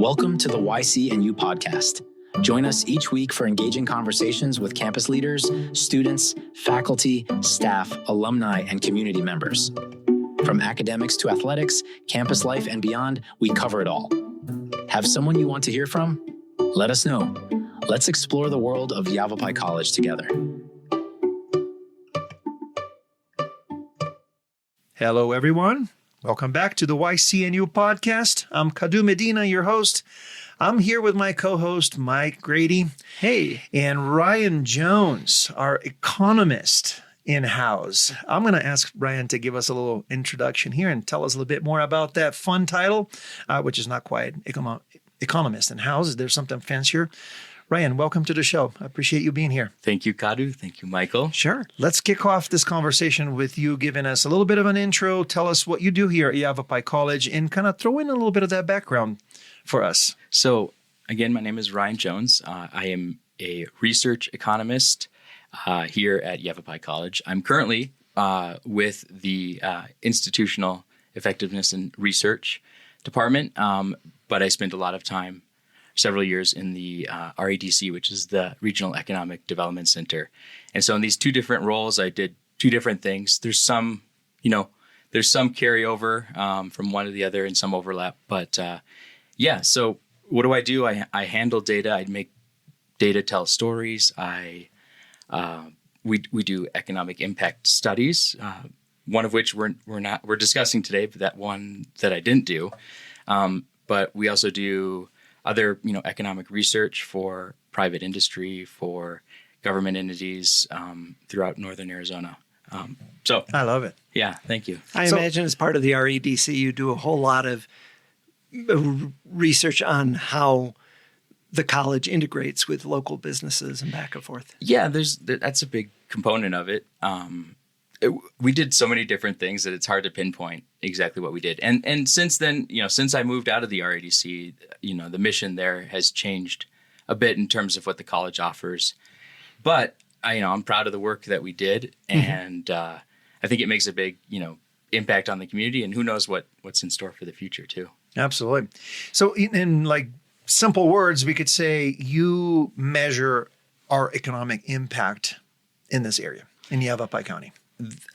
Welcome to the YC and You podcast. Join us each week for engaging conversations with campus leaders, students, faculty, staff, alumni, and community members. From academics to athletics, campus life, and beyond, we cover it all. Have someone you want to hear from? Let us know. Let's explore the world of Yavapai College together. Hello, everyone. Welcome back to the YCNU podcast. I'm Cadu Medina, your host. I'm here with my co-host, Mike Grady. Hey. And Ryan Jones, our economist in-house. I'm going to ask Ryan to give us a little introduction here and tell us a little bit more about that fun title, which is not quite economist in-house. There's something fancier. Ryan, welcome to the show. I appreciate you being here. Thank you, Cadu. Thank you, Michael. Sure. Let's kick off this conversation with you giving us a little bit of an intro. Tell us what you do here at Yavapai College and kind of throw in a little bit of that background for us. So, again, my name is Ryan Jones. I am a research economist here at Yavapai College. I'm currently with the Institutional Effectiveness and Research Department, but I spent a lot of time several years in the REDC, which is the Regional Economic Development Center. And so in these two different roles, I did two different things. There's some carryover from one to the other and some overlap. But so what do? I handle data. I make data tell stories. We do economic impact studies, one of which we're discussing today, but that one that I didn't do. But we also do other, economic research for private industry, for government entities throughout northern Arizona. So I love it. Yeah, thank you. I imagine as part of the REDC, you do a whole lot of research on how the college integrates with local businesses and back and forth. Yeah, that's a big component of it. We did so many different things that it's hard to pinpoint exactly what we did. And since then, since I moved out of the RADC, the mission there has changed a bit in terms of what the college offers. But I'm proud of the work that we did, and I think it makes a big, impact on the community. And who knows what's in store for the future too. Absolutely. So in like simple words, we could say you measure our economic impact in this area in Yavapai County.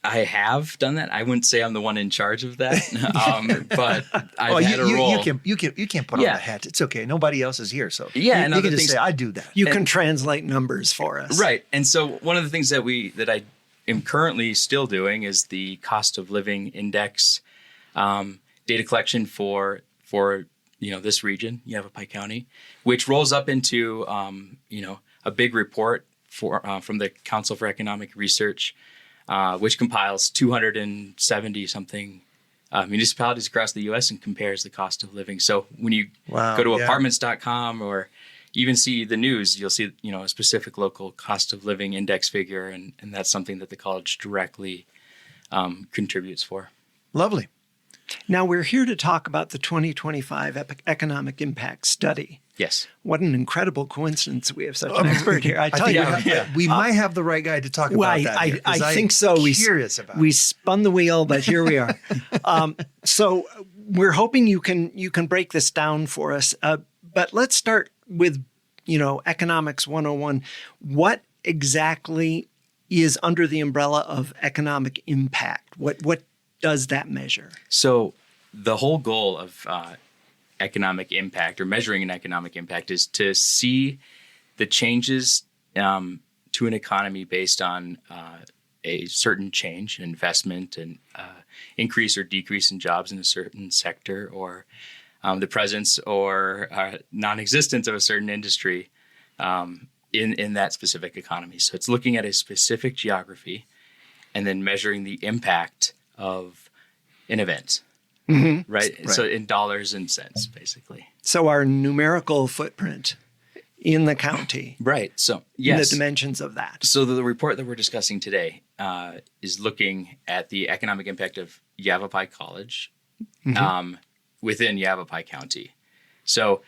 I have done that. I wouldn't say I'm the one in charge of that, but I've had a role. You can't put on the hat. It's okay. Nobody else is here, so you can just say I do that. You can translate numbers for us, right? And so one of the things that I am currently still doing is the cost of living index data collection for this region, Yavapai County, which rolls up into a big report from the Council for Economic Research. Which compiles 270 something municipalities across the U.S. and compares the cost of living. So when you go to apartments.com or even see the news, you'll see a specific local cost of living index figure, and that's something that the college directly contributes for. Lovely. Now we're here to talk about the 2025 Economic Impact Study. Yes. What an incredible coincidence we have such an expert here. I tell you, we might have the right guy to talk about that. I think so. We spun the wheel, but here we are. So we're hoping you can break this down for us. But let's start with economics 101. What exactly is under the umbrella of economic impact? What does that measure? So the whole goal of economic impact or measuring an economic impact is to see the changes to an economy based on a certain change, investment, and increase or decrease in jobs in a certain sector, or the presence or non-existence of a certain industry in that specific economy. So it's looking at a specific geography and then measuring the impact of an event. Mm-hmm. Right. So in dollars and cents, basically. So our numerical footprint in the county. Right. So yes. The dimensions of that. So the report that we're discussing today is looking at the economic impact of Yavapai College within Yavapai County. So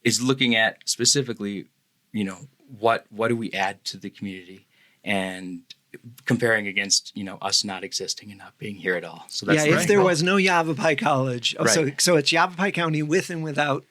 it's looking at specifically, what do we add to the community, and comparing against, us not existing and not being here at all. So that's if there was no Yavapai College. So it's Yavapai County with and without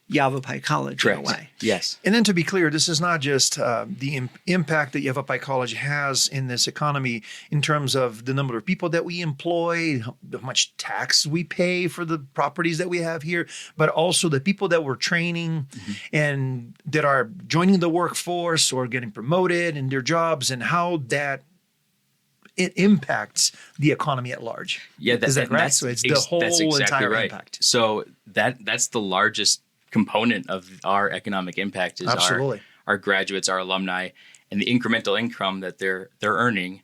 Yavapai College Correct. in a way. Yes. And then to be clear, this is not just the impact that Yavapai College has in this economy in terms of the number of people that we employ, how much tax we pay for the properties that we have here, but also the people that we're training and that are joining the workforce or getting promoted in their jobs, and how that it impacts the economy at large. Yeah, is that correct? So it's the whole that's exactly entire right. impact. So that's the largest component of our economic impact is our graduates, our alumni, and the incremental income that they're earning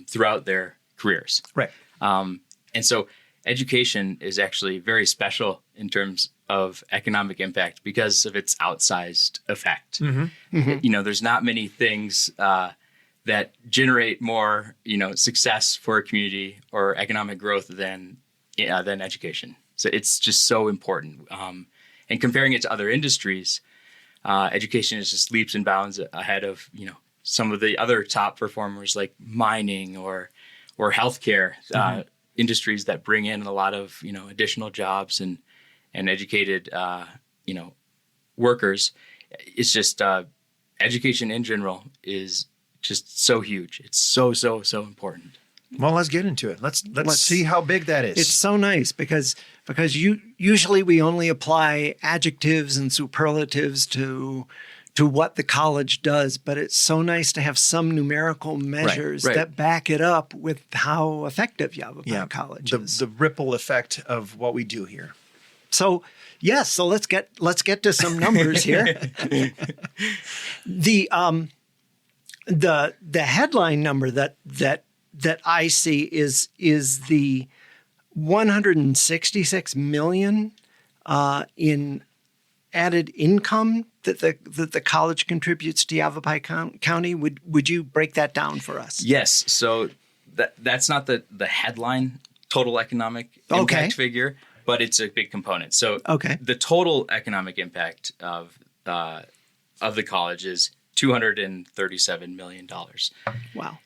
throughout their careers. Right. And so education is actually very special in terms of economic impact because of its outsized effect. There's not many things that generate more, success for a community or economic growth than education. So it's just so important. And comparing it to other industries, education is just leaps and bounds ahead of, some of the other top performers like mining or healthcare, industries that bring in a lot of, additional jobs and educated, workers. It's just education in general is just so huge. It's so important. Well, let's get into it. Let's see how big that is. It's so nice because usually we only apply adjectives and superlatives to what the college does, but it's so nice to have some numerical measures that back it up with how effective Yavapai College is. The ripple effect of what we do here. So let's get to some numbers here. The headline number that I see is the 166 million in added income that the college contributes to Yavapai County. Would you break that down for us? Yes. So that's not the headline total economic impact figure, but it's a big component. So the total economic impact of the college is $237 million. Wow.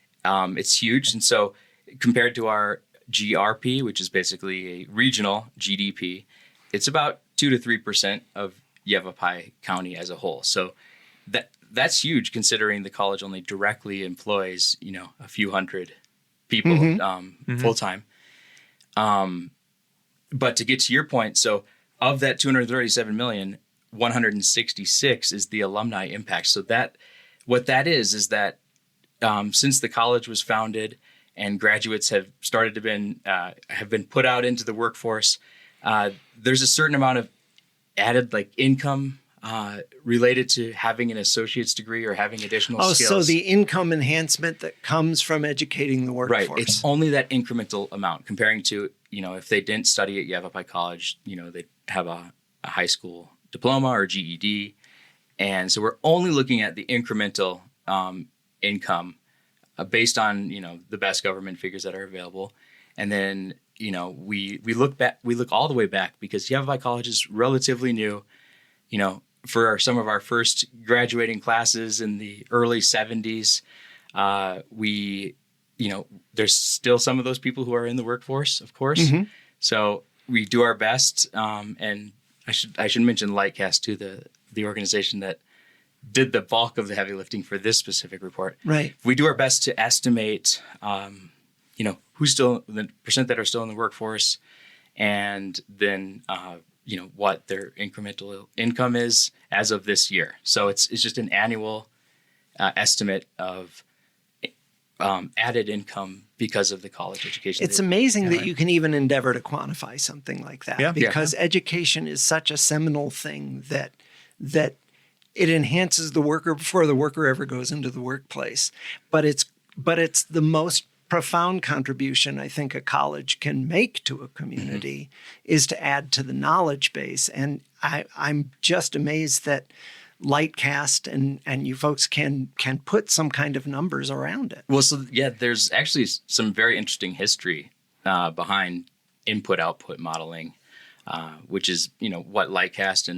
It's huge. And so compared to our GRP, which is basically a regional GDP, it's about 2 to 3% of Yavapai County as a whole. So that's huge considering the college only directly employs, a few hundred people full time. But to get to your point, so of that 237 million, 166 is the alumni impact. So what that is that since the college was founded and graduates have started to have been put out into the workforce, there's a certain amount of added income related to having an associate's degree or having additional skills. So the income enhancement that comes from educating the workforce. Right. It's only that incremental amount comparing to, if they didn't study at Yavapai College, they'd have a high school diploma or GED. And so we're only looking at the incremental income based on, the best government figures that are available. And then, we look all the way back because Yavapai College is relatively new, for some of our first graduating classes in the early 70s, there's still some of those people who are in the workforce, of course. So we do our best. And I should mention Lightcast too, the organization that did the bulk of the heavy lifting for this specific report. Right. We do our best to estimate, who's still the percent that are still in the workforce, and then what their incremental income is as of this year. So it's just an annual estimate of added income because of the college education. It's amazing that you can even endeavor to quantify something like that because education is such a seminal thing that it enhances the worker before the worker ever goes into the workplace. But it's the most profound contribution I think a college can make to a community is to add to the knowledge base. And I'm just amazed that Lightcast and you folks can put some kind of numbers around it. Well, so there's actually some very interesting history behind input-output modeling, which is what Lightcast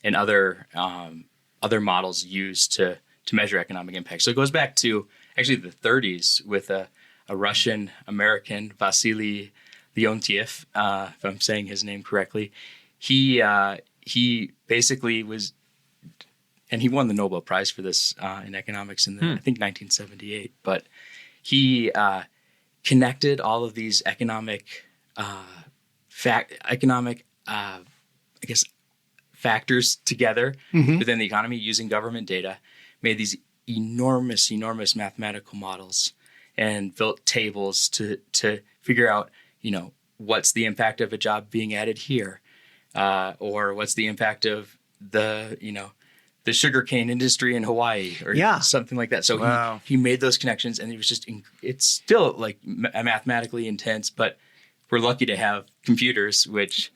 and other models use to measure economic impact. So it goes back to actually the 30s with a Russian-American, Vasily Leontiev, if I'm saying his name correctly. He he basically was, and he won the Nobel Prize for this in economics in I think 1978. But he connected all of these economic factors together within the economy using government data, made these enormous mathematical models, and built tables to figure out, what's the impact of a job being added here, or what's the impact of the sugarcane industry in Hawaii, or something like that. So he made those connections, and it was just, it's still like mathematically intense, but we're lucky to have computers, which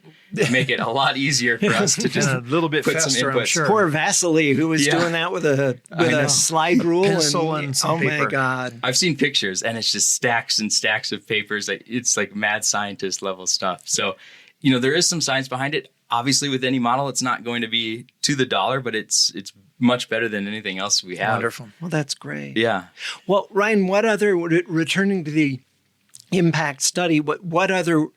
make it a lot easier for us to just a little bit put faster, some inputs. I'm sure. Poor Vasily, who was doing that with a slide rule and some oh paper. my God. I've seen pictures, and it's just stacks and stacks of papers. It's like mad scientist level stuff. So, there is some science behind it. Obviously, with any model, it's not going to be to the dollar, but it's much better than anything else we have. Wonderful. Well, that's great. Yeah. Well, Ryan, what other, returning to the impact study, what other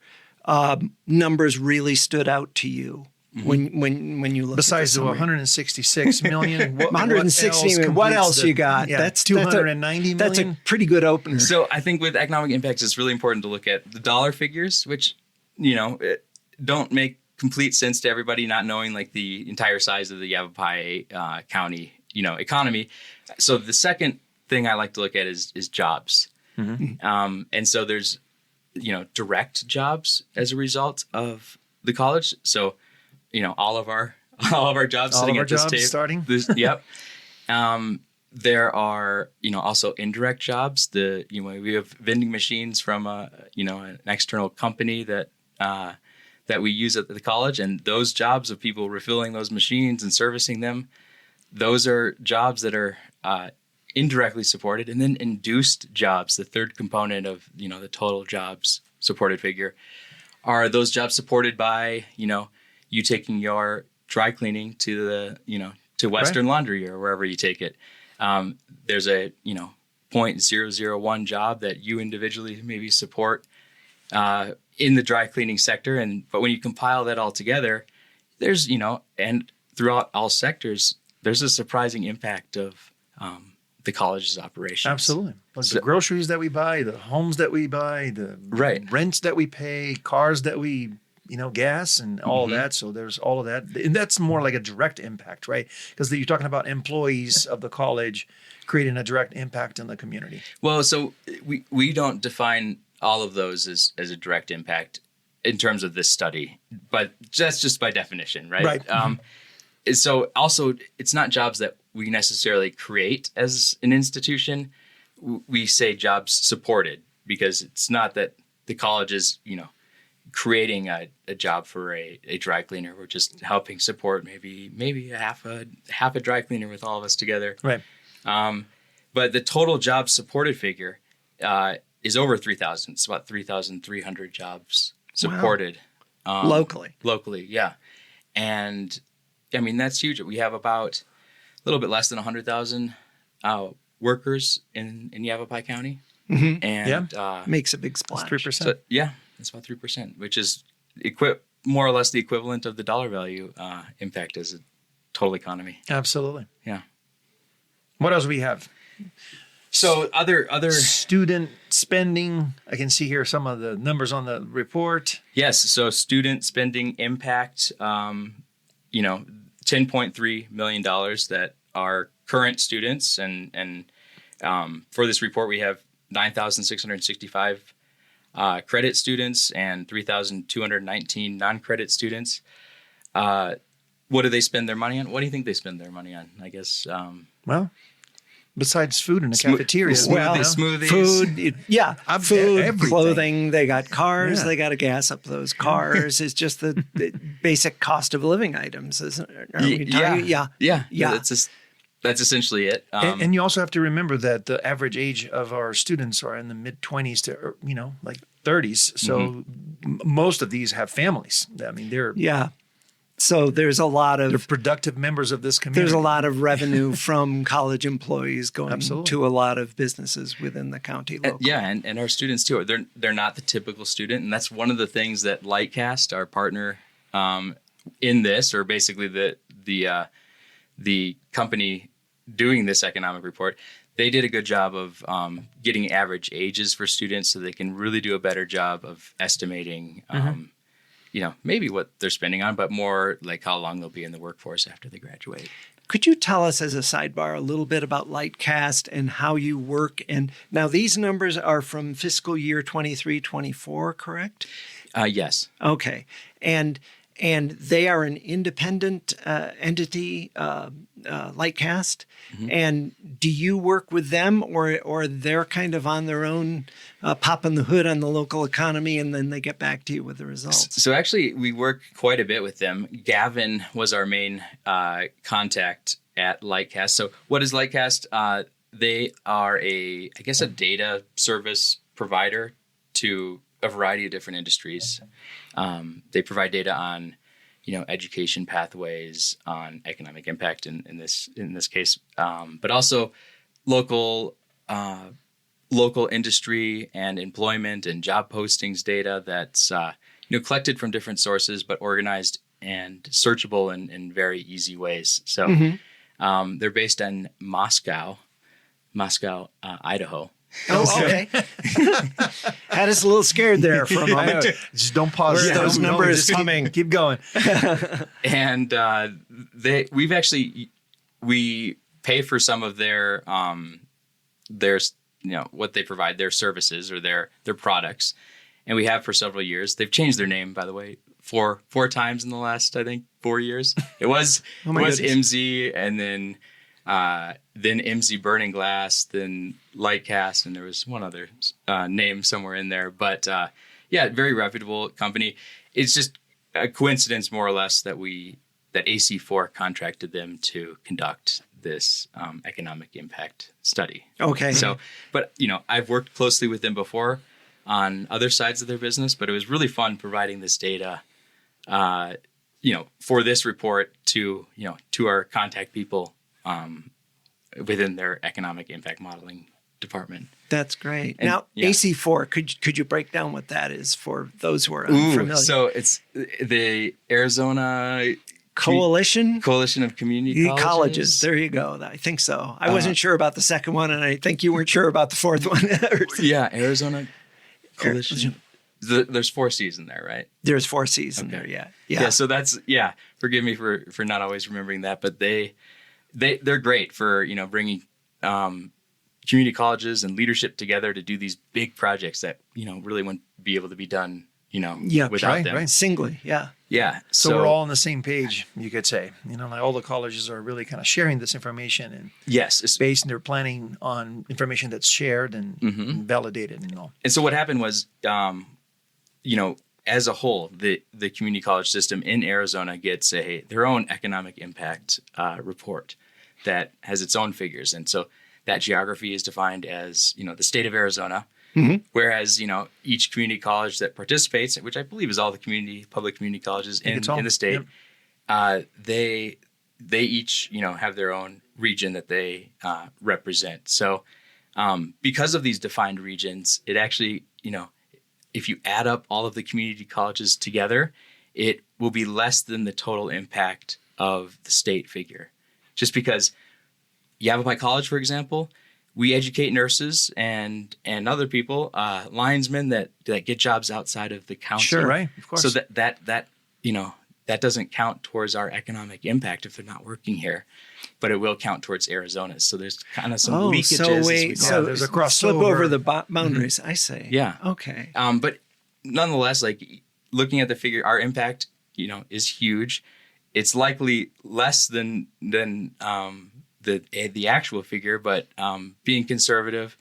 numbers really stood out to you when you look besides at the 166 million? 160 million. What else you got? Yeah, that's 290 million. That's a pretty good opener. So I think with economic impacts, it's really important to look at the dollar figures, which don't make complete sense to everybody, not knowing like the entire size of the Yavapai County economy. So the second thing I like to look at is jobs. And so there's, direct jobs as a result of the college. So, all of our jobs sitting at this table. Starting. Yep. There are, also indirect jobs. We have vending machines from an external company that we use at the college, and those jobs of people refilling those machines and servicing them, those are jobs that are indirectly supported. And then induced jobs, the third component of the total jobs supported figure, are those jobs supported by you taking your dry cleaning to the to Western Laundry or wherever you take it. There's a 0.001 job that you individually maybe support in the dry cleaning sector, but when you compile that all together, there's and throughout all sectors, there's a surprising impact of the college's operations. Absolutely. Like the groceries that we buy, the homes that we buy, the rents that we pay, cars that we, gas and all of that. So there's all of that. And that's more like a direct impact, right? Because you're talking about employees of the college creating a direct impact in the community. Well, so we don't define all of those as a direct impact in terms of this study, but that's just by definition, right? Right. So also, it's not jobs that we necessarily create as an institution. We say jobs supported, because it's not that the college is, creating a job for a dry cleaner. We're just helping support maybe a half a dry cleaner with all of us together. Right. But the total jobs supported figure is over 3,000. It's about 3,300 jobs supported. Wow. Locally, yeah. And I mean, that's huge. We have about a little bit less than 100,000 workers in Yavapai County. And makes a big splash. 3%. So, yeah, it's about 3%, which is more or less the equivalent of the dollar value impact as a total economy. Absolutely. Yeah. What else do we have? So other student spending. I can see here some of the numbers on the report. Yes. So student spending impact, $10.3 million that are current students. And for this report, we have 9,665 credit students and 3,219 non-credit students. What do they spend their money on? What do you think they spend their money on? I guess. Besides food in the cafeteria. Smoothies. Food, food, everything. Clothing. They got cars. They got to gas up those cars. It's just the basic cost of living items, isn't it? Yeah. That's essentially it. And you also have to remember that the average age of our students are in the mid-20s to like 30s. So most of these have families. I mean, they're So there's a lot of... They're productive members of this community. There's a lot of revenue from college employees going to a lot of businesses within the county locally. And our students too. They're not the typical student. And that's one of the things that Lightcast, our partner in this, or basically the company doing this economic report, they did a good job of getting average ages for students so they can really do a better job of estimating, maybe what they're spending on, but more like how long they'll be in the workforce after they graduate. Could you tell us as a sidebar a little bit about Lightcast and how you work? And now these numbers are from fiscal year 23-24, correct? Yes. Okay. And they are an independent entity, Lightcast. Mm-hmm. And do you work with them, or they're kind of on their own, popping the hood on the local economy, and then they get back to you with the results? So actually, we work quite a bit with them. Gavin was our main contact at Lightcast. So what is Lightcast? They are a data service provider to a variety of different industries. They provide data on, education pathways, on economic impact in this case, but also local industry and employment and job postings data that's collected from different sources, but organized and searchable in very easy ways. So they're based in Moscow, Idaho. Oh, okay. Had us a little scared there for a moment. Just don't pause. Where those numbers coming? Keep going. And we pay for some of their what they provide, their services or their products, and we have for several years. They've changed their name, by the way, four times in the last, I think, 4 years. It was MZ, and then MZ Burning Glass, then Lightcast, and there was one other name somewhere in there. But very reputable company. It's just a coincidence, more or less, that AC4 contracted them to conduct this economic impact study. Okay. So, but I've worked closely with them before on other sides of their business, but it was really fun providing this data, for this report to our contact people within their economic impact modeling department. That's great. And, now, AC4, could you break down what that is for those who are unfamiliar? So it's the Arizona Coalition of Community Colleges. There you go. I think so. I wasn't sure about the second one, and I think you weren't sure about the fourth one. Arizona Coalition. There's 4 C's in there, right? There's 4 C's in there, yeah. Yeah, so that's, forgive me for not always remembering that, but they're great for, bringing community colleges and leadership together to do these big projects that, really wouldn't be able to be done, without them. Right. Singly, yeah. Yeah. So we're all on the same page, you could say. All the colleges are really kind of sharing this information, and based their planning on information that's shared and validated and all. And so what happened was, as a whole, the community college system in Arizona gets their own economic impact report that has its own figures. And so that geography is defined as, the state of Arizona, whereas, each community college that participates, which I believe is all the public community colleges in the state, they each, have their own region that they represent. So because of these defined regions, it actually, if you add up all of the community colleges together, it will be less than the total impact of the state figure. Just because Yavapai College, for example, we educate nurses and other people, linesmen that get jobs outside of the county. Sure, right, of course. So that doesn't count towards our economic impact if they're not working here, but it will count towards Arizona's. So there's kind of some leakages. So there's a crossover. Slip over the boundaries. I see. Yeah. Okay. But nonetheless, looking at the figure, our impact, is huge. It's likely less than the actual figure, but being conservative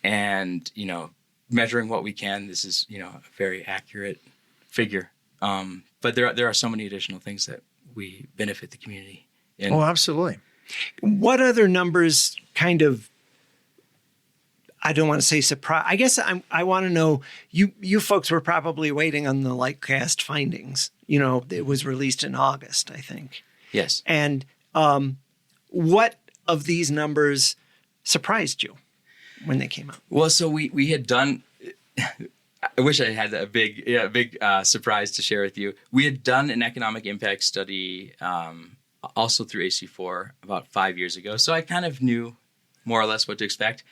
and measuring what we can, this is a very accurate figure. But there are so many additional things that we benefit the community in. Oh, absolutely. What other numbers kind of, I don't want to say surprise. I guess I want to know, you folks were probably waiting on the Lightcast findings. It was released in August, I think. Yes. And what of these numbers surprised you when they came out? Well, so we had done, I wish I had a big surprise to share with you. We had done an economic impact study also through AC4 about 5 years ago. So I kind of knew more or less what to expect.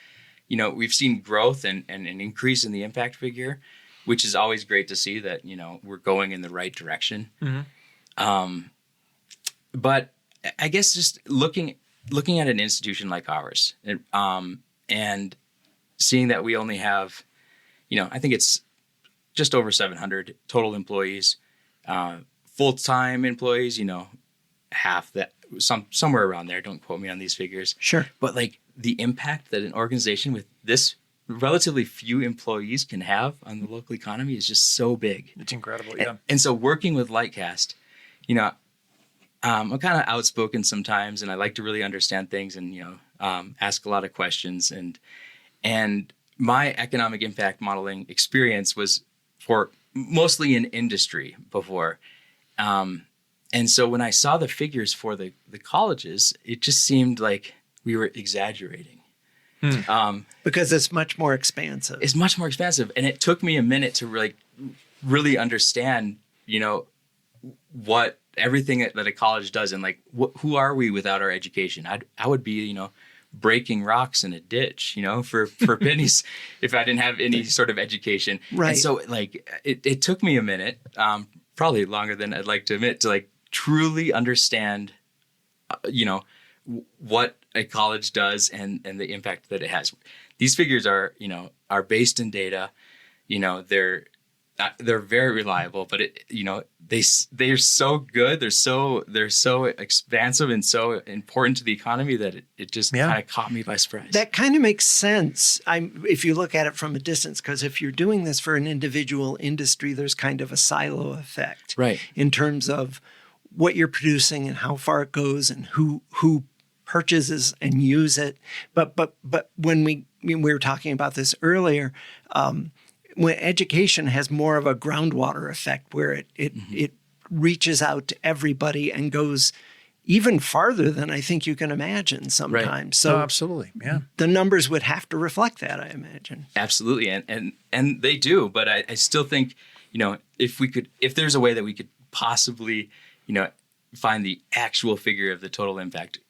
We've seen growth and an increase in the impact figure, which is always great to see that, we're going in the right direction. Mm-hmm. But I guess just looking at an institution like ours and seeing that we only have, I think it's just over 700 total employees, full-time employees, half that, somewhere around there. Don't quote me on these figures. Sure. But like the impact that an organization with this relatively few employees can have on the local economy is just so big. It's incredible. Yeah. And so working with Lightcast, I'm kind of outspoken sometimes, and I like to really understand things and, ask a lot of questions. And my economic impact modeling experience was for mostly in industry before. And so when I saw the figures for the colleges, it just seemed like we were exaggerating. Because it's much more expansive. It's much more expansive. And it took me a minute to really understand, what everything that a college does and who are we without our education? I would be, breaking rocks in a ditch, for pennies if I didn't have any sort of education. Right. And so it took me a minute, probably longer than I'd like to admit, to truly understand, what a college does and the impact that it has. These figures are based in data, they're very reliable, but they're so good. They're so expansive and so important to the economy that it just kind of caught me by surprise. That kind of makes sense. If you look at it from a distance, because if you're doing this for an individual industry, there's kind of a silo effect, right? In terms of what you're producing and how far it goes and who purchases and use it. But when we were talking about this earlier. When education has more of a groundwater effect where it reaches out to everybody and goes even farther than I think you can imagine sometimes. Right. So absolutely. Yeah. The numbers would have to reflect that, I imagine. Absolutely. And they do, but I still think, if there's a way that we could possibly, find the actual figure of the total impact,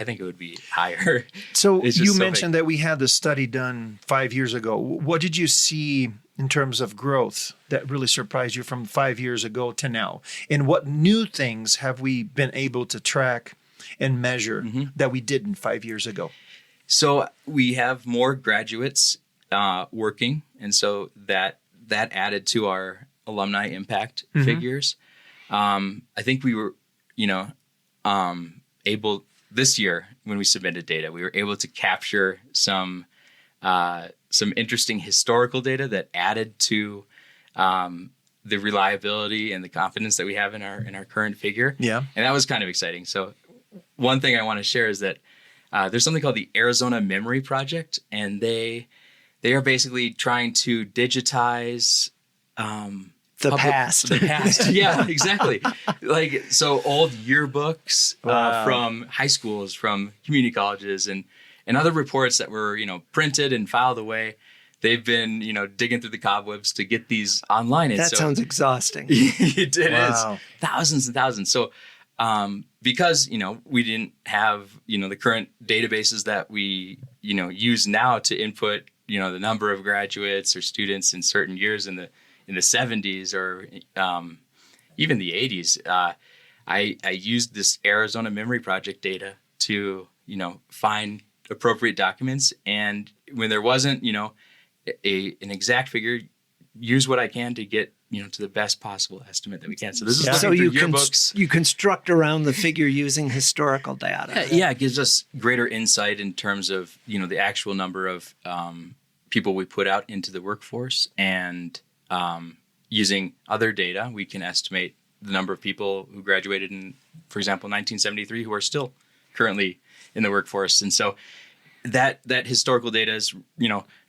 I think it would be higher. So you mentioned that we had the study done 5 years ago. What did you see in terms of growth that really surprised you from 5 years ago to now? And what new things have we been able to track and measure that we didn't 5 years ago? So we have more graduates working. And so that added to our alumni impact figures. I think we were, able this year when we submitted data, we were able to capture some interesting historical data that added to the reliability and the confidence that we have in our current figure. Yeah, and that was kind of exciting. So one thing I want to share is that there's something called the Arizona Memory Project, and they are basically trying to digitize the past. Yeah, exactly. So old yearbooks from high schools, from community colleges, and other reports that were, printed and filed away. They've been, digging through the cobwebs to get these online. That sounds exhausting. It is. Thousands and thousands. So because, we didn't have, the current databases that we, use now to input, the number of graduates or students in certain years in the 70s or even the 80s, I used this Arizona Memory Project data to, find appropriate documents. And when there wasn't, an exact figure, use what I can to get, to the best possible estimate that we can. So this is so yearbooks. You construct around the figure using historical data. Yeah, it gives us greater insight in terms of, the actual number of people we put out into the workforce, and using other data, we can estimate the number of people who graduated in, for example, 1973, who are still currently in the workforce. And so that historical data is,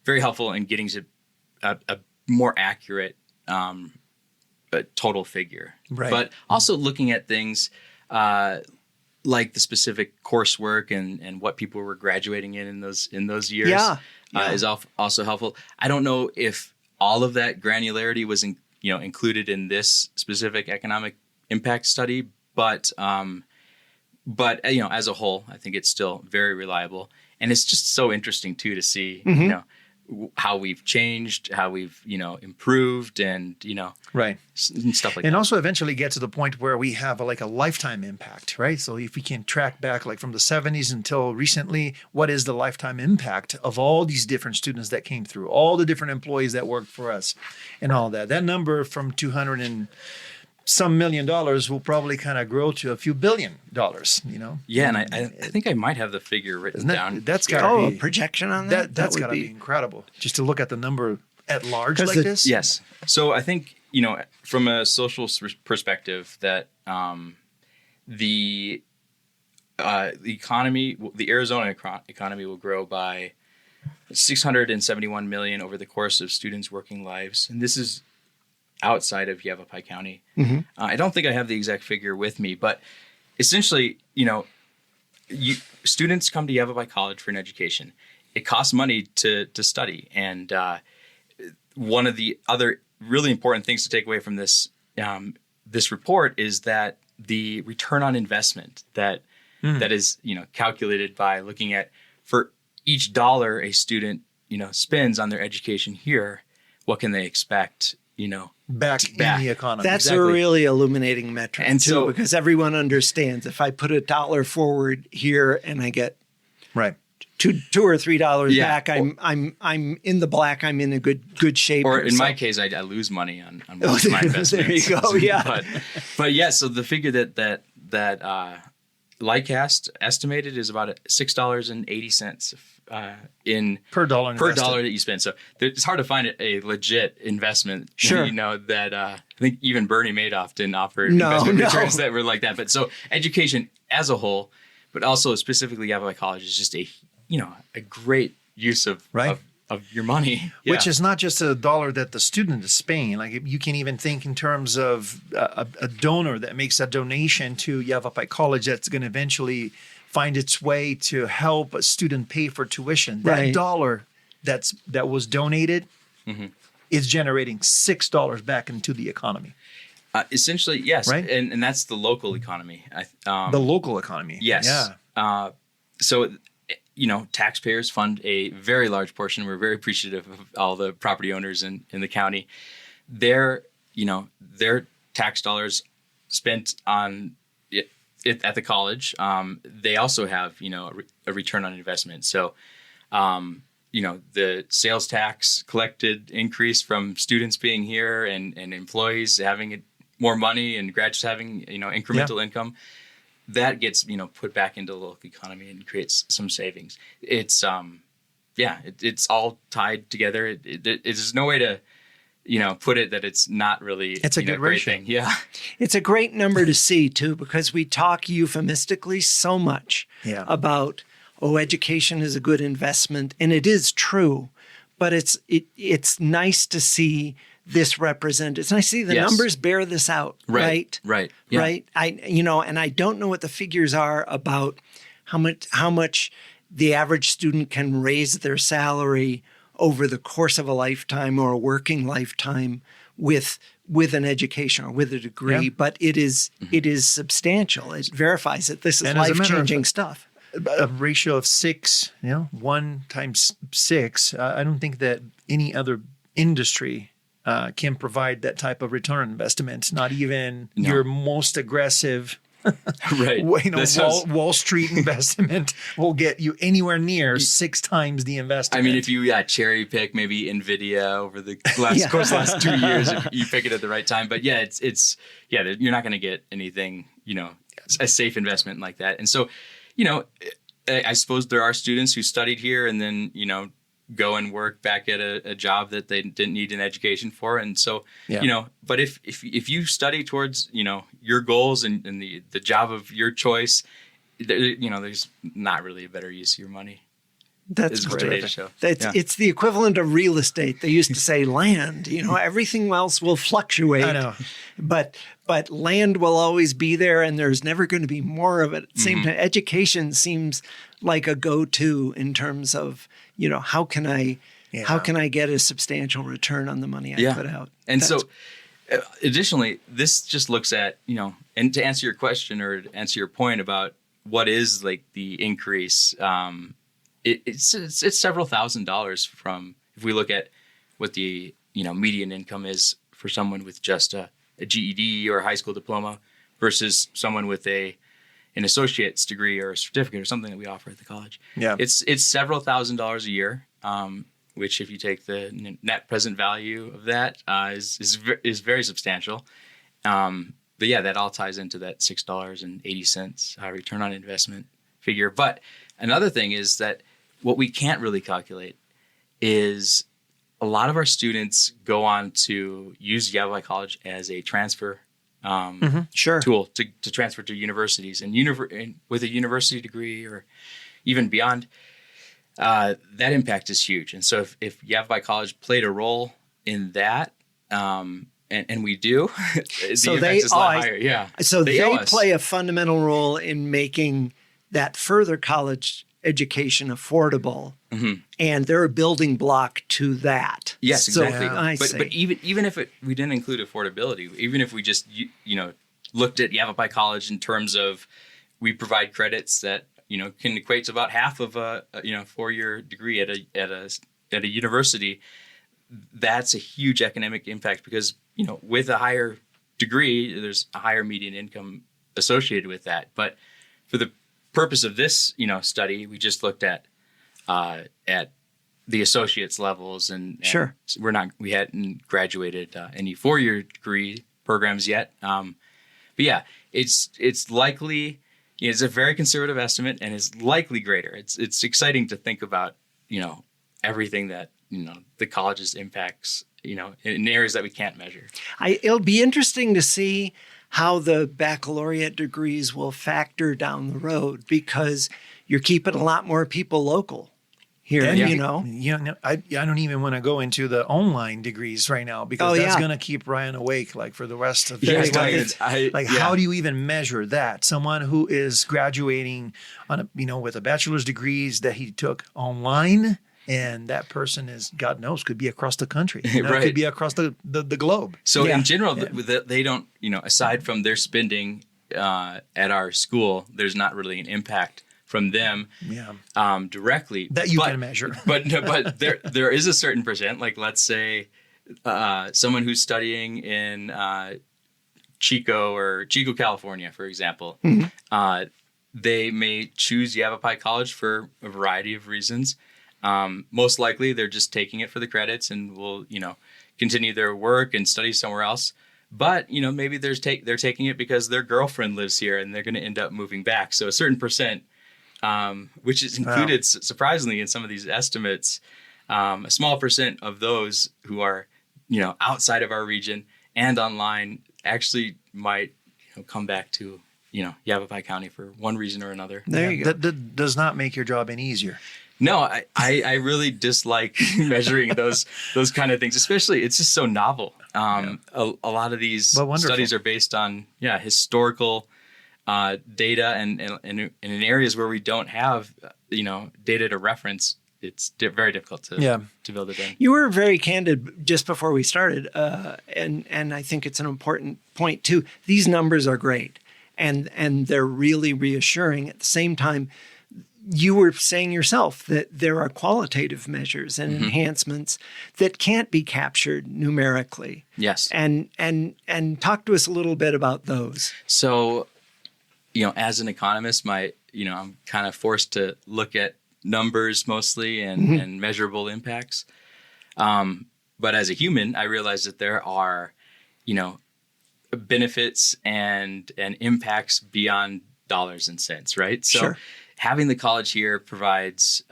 very helpful in getting to a more accurate total figure. Right. But also looking at things like the specific coursework and what people were graduating in those years is also helpful. I don't know if all of that granularity was included in this specific economic impact study, but as a whole, I think it's still very reliable, and it's just so interesting too to see how we've changed, how we've improved, and right, and stuff like that. And also eventually get to the point where we have a lifetime impact, right? So if we can track back like from the 70s until recently, what is the lifetime impact of all these different students that came through, all the different employees that worked for us, and all that? That number from 200 and some $1 million will probably kind of grow to a few $1 billion, Yeah, and I think I might have the figure written down. That's got to be a projection on that. That's got to be incredible. Just to look at the number at large like this. Yes. So I think from a social perspective, that the economy, the Arizona economy, will grow by 671 million over the course of students' working lives, and this is outside of Yavapai County. Mm-hmm. I don't think I have the exact figure with me, but essentially, students come to Yavapai College for an education. It costs money to study, and one of the other really important things to take away from this report is that the return on investment that is calculated by looking at, for each dollar a student spends on their education here, what can they expect back in the economy. That's a really illuminating metric, and too, because everyone understands if I put $1 forward here and I get right $2 or $3 back, I'm in the black. I'm in a good shape. Or in my case, I lose money on most of my investments. There you go. Yeah, but yeah. So the figure that Lightcast estimated is about $6.80 per dollar that you spend. So it's hard to find a legit investment. Sure. That I think even Bernie Madoff didn't offer investment returns that were like that. But so education as a whole, but also specifically Yavapai College, is just a great use of your money. Yeah. Which is not just a dollar that the student is paying. Like you can even think in terms of a donor that makes a donation to Yavapai College that's going to eventually find its way to help a student pay for tuition. That dollar that was donated is generating $6 back into the economy. Essentially, yes. Right? And that's the local economy. The local economy. Yes. Yeah. So taxpayers fund a very large portion. We're very appreciative of all the property owners in the county. Their tax dollars spent on it at the college. They also have, a return on investment. So, the sales tax collected increase from students being here and employees having more money and graduates having, incremental income. That gets, put back into the local economy and creates some savings. It's, it's all tied together. There's no way to, put it that it's not really it's a good ratio. Thing. Yeah. It's a great number to see too, because we talk euphemistically so much about, education is a good investment, and it is true, but it's nice to see this represented. It's nice to see the numbers bear this out, right? Right. Yeah. Right. And I don't know what the figures are about how much the average student can raise their salary over the course of a lifetime or a working lifetime with an education or with a degree, but it is substantial. It verifies that this is life-changing stuff. A ratio of 6, 1 times 6. I don't think that any other industry can provide that type of return on investment. Not even your most aggressive Wall Street investment will get you anywhere near 6 times the investment. I mean, if you cherry pick maybe NVIDIA over the last 2 years, if you pick it at the right time. But it's you're not going to get anything, a safe investment like that. And so, I suppose there are students who studied here and then, go and work back at a job that they didn't need an education for. And so, but if you study towards, your goals and the job of your choice, there's not really a better use of your money. That's great. It's the equivalent of real estate. They used to say land, everything else will fluctuate. I know. But land will always be there, and there's never going to be more of it. At the same time, education seems like a go-to in terms of, how can I Yeah. How can I get a substantial return on the money I put out? And additionally, this just looks at, and to answer your question or to answer your point about what is like the increase, it's several $1,000s from, if we look at what the, median income is for someone with just a GED or a high school diploma versus someone with an associate's degree or a certificate or something that we offer at the college. Yeah. It's several $1,000s a year, which if you take the net present value of that is very substantial. But yeah, that all ties into that $6.80 return on investment figure. But another thing is that what we can't really calculate is a lot of our students go on to use Yavapai College as a transfer tool to transfer to universities, and with a university degree or even beyond, that impact is huge. And so if Yavapai College played a role in that, and we do, the impact is a lot higher. Yeah. So they play a fundamental role in making that further college education affordable, and they're a building block to that. Yes, exactly. So, but even if we didn't include affordability, even if we just looked at Yavapai College in terms of we provide credits that can equate to about half of a 4-year degree at a university, that's a huge economic impact because with a higher degree, there's a higher median income associated with that. But for the purpose of this, study, we just looked at the associates levels, and sure, we hadn't graduated any 4-year degree programs yet. But yeah, it's likely, it's a very conservative estimate, and it's likely greater. It's exciting to think about, everything that the college's impacts, in areas that we can't measure. It'll be interesting to see how the baccalaureate degrees will factor down the road, because you're keeping a lot more people local here, I don't even want to go into the online degrees right now, because that's going to keep Ryan awake like for the rest of his life. How do you even measure that? Someone who is graduating on with a bachelor's degrees that he took online, and that person is, God knows, could be across the country. Right. Could be across the globe. So in general, they don't, aside from their spending at our school, there's not really an impact from them directly. That you can measure. but there is a certain percent, like let's say someone who's studying in Chico, California, for example. They may choose Yavapai College for a variety of reasons. Most likely they're just taking it for the credits and will, continue their work and study somewhere else. But, maybe they're taking it because their girlfriend lives here and they're going to end up moving back. So a certain percent, which is included surprisingly in some of these estimates, a small percent of those who are, outside of our region and online actually might come back to, Yavapai County for one reason or another. There you go. That does not make your job any easier. No, I really dislike measuring those kind of things, especially it's just so novel. A lot of these studies are based on historical data, and in areas where we don't have data to reference, it's very difficult to build it in. You were very candid just before we started, and I think it's an important point too. These numbers are great, and they're really reassuring. At the same time, you were saying yourself that there are qualitative measures and enhancements that can't be captured numerically. Yes. And talk to us a little bit about those. So, as an economist, I'm kind of forced to look at numbers mostly and measurable impacts. But as a human, I realize that there are, benefits and impacts beyond dollars and cents, right? So sure. Having the college here provides,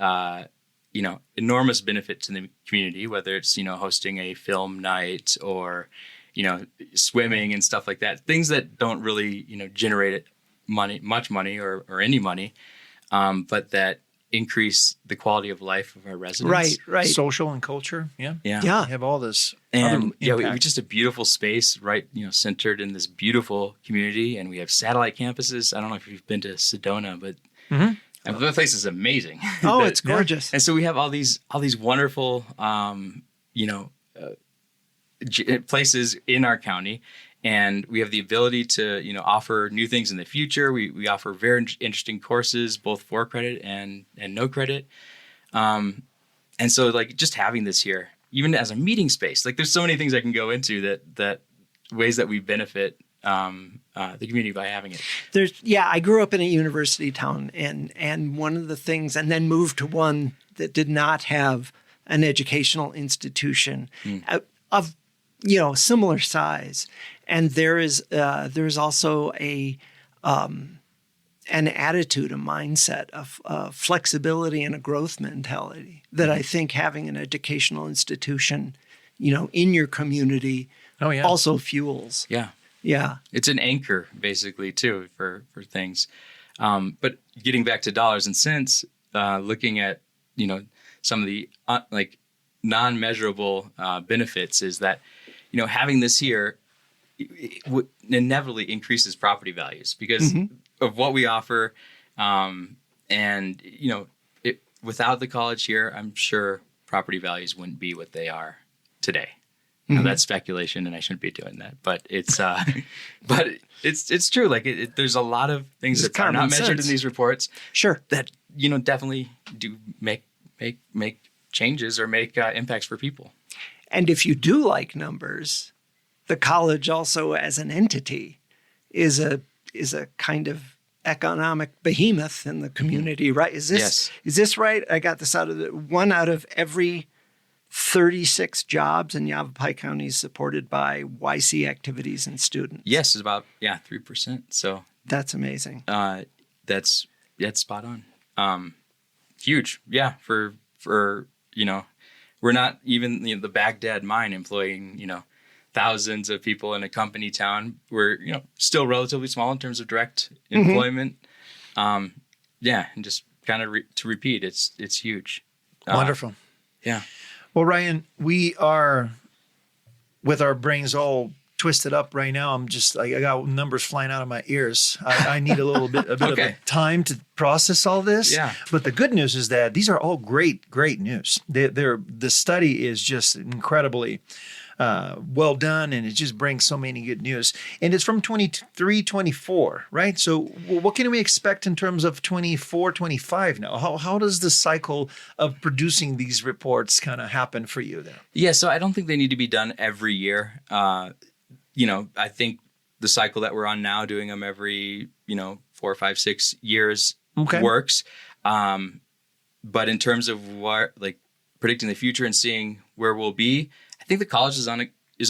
enormous benefit to the community, whether it's, hosting a film night or, swimming and stuff like that. Things that don't really, generate much money or any money, but that increase the quality of life of our residents. Right. Social and culture. Yeah. We have all this. And we just a beautiful space, right? Centered in this beautiful community, and we have satellite campuses. I don't know if you've been to Sedona, but And the place is amazing. Oh, it's gorgeous. And so we have all these wonderful, places in our county, and we have the ability to, offer new things in the future. We offer very interesting courses, both for credit and no credit. And so like just having this here, even as a meeting space, like there's so many things I can go into that ways that we benefit the community by having it. I grew up in a university town, and one of the things, and then moved to one that did not have an educational institution of similar size. And there's also an attitude, a mindset of flexibility and a growth mentality that I think having an educational institution, in your community also fuels. Yeah. Yeah. It's an anchor basically too for things. But getting back to dollars and cents, looking at, some of the non-measurable benefits is that, having this here it inevitably increases property values because of what we offer. And, without the college here, I'm sure property values wouldn't be what they are today. Now, that's speculation, and I shouldn't be doing that. But it's true. Like there's a lot of things that are not measured in these reports. Sure, that definitely do make changes or make impacts for people. And if you do like numbers, the college also as an entity is a kind of economic behemoth in the community, right? Is this right? I got this out of one out of every 36 jobs in Yavapai County is supported by YC activities and students. Yes, it's about 3%. So that's amazing. That's spot on. Huge, for we're not even the Baghdad mine employing thousands of people in a company town. We're still relatively small in terms of direct employment. And just kind of to repeat, it's huge. Wonderful. Yeah. Well, Ryan, we are with our brains all twisted up right now. I'm just I got numbers flying out of my ears. I need a bit of a time to process all this. Yeah. But the good news is that these are all great news. The study is just incredibly well done, and it just brings so many good news. And it's from 23-24, right? So what can we expect in terms of 24-25 now? How does the cycle of producing these reports kind of happen for you there? Yeah, so I don't think they need to be done every year. I think the cycle that we're on now, doing them every 4, 5, 6 years works. But in terms of predicting the future and seeing where we'll be, I think the college is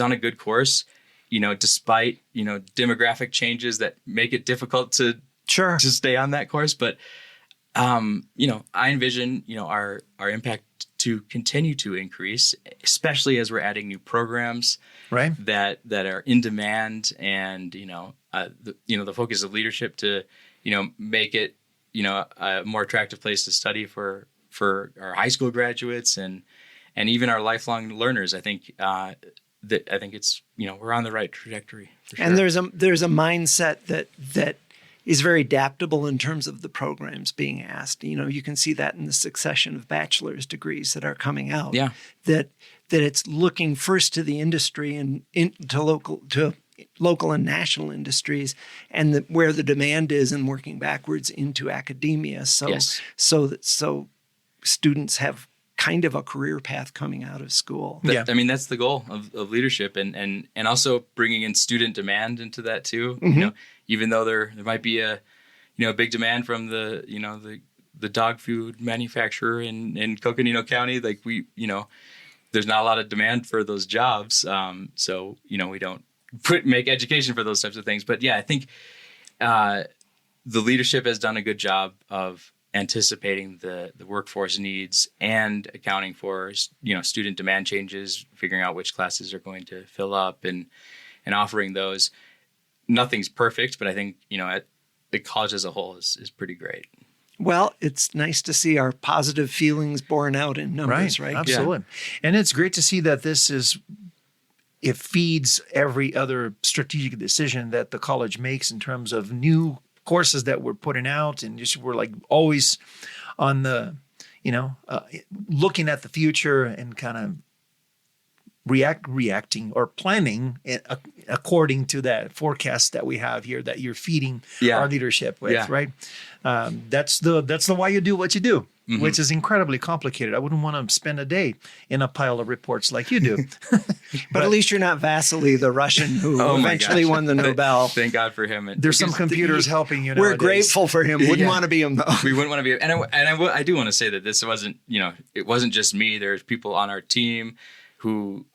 on a good course, despite, demographic changes that make it difficult to stay on that course. But, I envision, our impact to continue to increase, especially as we're adding new programs that are in demand, and, the focus of leadership to, make it, a more attractive place to study for our high school graduates and even our lifelong learners. I think it's we're on the right trajectory. For sure. And there's a mindset that is very adaptable in terms of the programs being asked. You can see that in the succession of bachelor's degrees that are coming out. Yeah. That it's looking first to the industry and to local and national industries, and where the demand is, and working backwards into academia. So students have kind of a career path coming out of school. I mean, that's the goal of leadership, and also bringing in student demand into that too. Even though there might be a big demand from the dog food manufacturer in Coconino County, like there's not a lot of demand for those jobs. So we don't make education for those types of things. But I think the leadership has done a good job of anticipating the workforce needs and accounting for student demand changes, figuring out which classes are going to fill up and offering those. Nothing's perfect, but I think the college as a whole is pretty great. Well, it's nice to see our positive feelings borne out in numbers, right? Absolutely. Yeah. And it's great to see that it feeds every other strategic decision that the college makes in terms of new courses that we're putting out, and just we're like always on the, looking at the future and kind of reacting or planning according to that forecast that we have here that you're feeding our leadership with, right? That's the why you do what you do, which is incredibly complicated. I wouldn't want to spend a day in a pile of reports like you do. But at least you're not Vasily, the Russian who eventually won the Nobel. Thank God for him. There's some computers helping you. We're grateful for him. Wouldn't want to be him though. We wouldn't want to be him. I do want to say that this wasn't, it wasn't just me. There's people on our team who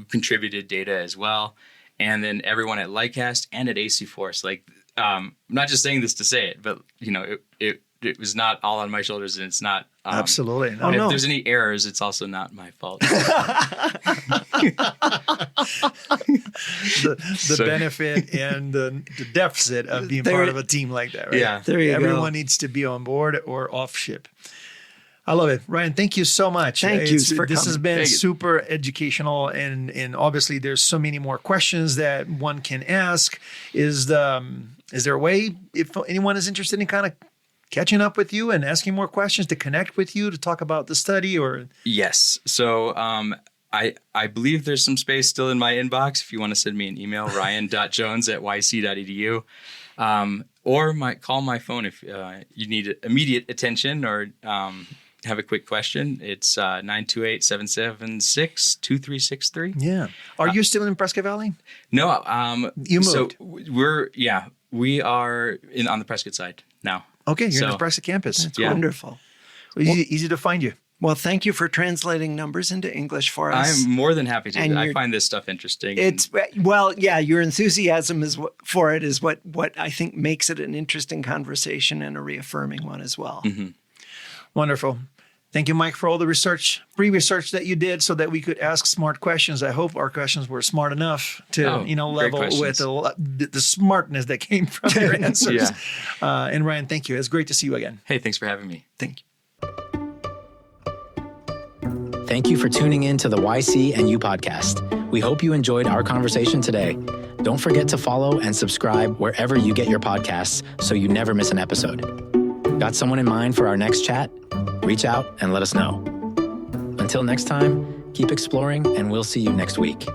contributed data as well. And then everyone at Lightcast and at AC Force. Like, I'm not just saying this to say it, but it was not all on my shoulders, and it's not. Absolutely. No, if there's any errors, it's also not my fault. The benefit and the deficit of being part of a team like that, right? Yeah. There you go. Everyone needs to be on board or off ship. I love it. Ryan, thank you so much. Thank you for This coming. has been super educational, and obviously there's so many more questions that one can ask. Is there a way, if anyone is interested in kind of catching up with you and asking more questions, to connect with you to talk about the study? Or Yes. So I believe there's some space still in my inbox if you want to send me an email, ryan.jones@yc.edu. Or call my phone if you need immediate attention or have a quick question. It's 928-776-2363. Yeah. Are you still in Prescott Valley? No. You moved? So we are on the Prescott side now. Okay, you're in the Prescott campus. That's wonderful. Easy to find you. Well, thank you for translating numbers into English for us. I'm more than happy to. I find this stuff interesting. Your enthusiasm for it is what I think makes it an interesting conversation and a reaffirming one as well. Mm-hmm. Wonderful. Thank you, Mike, for all the free research that you did so that we could ask smart questions. I hope our questions were smart enough to, level with the smartness that came from your answers. And Ryan, thank you. It's great to see you again. Hey, thanks for having me. Thank you. Thank you for tuning in to the YC and You podcast. We hope you enjoyed our conversation today. Don't forget to follow and subscribe wherever you get your podcasts so you never miss an episode. Got someone in mind for our next chat? Reach out and let us know. Until next time, keep exploring, and we'll see you next week.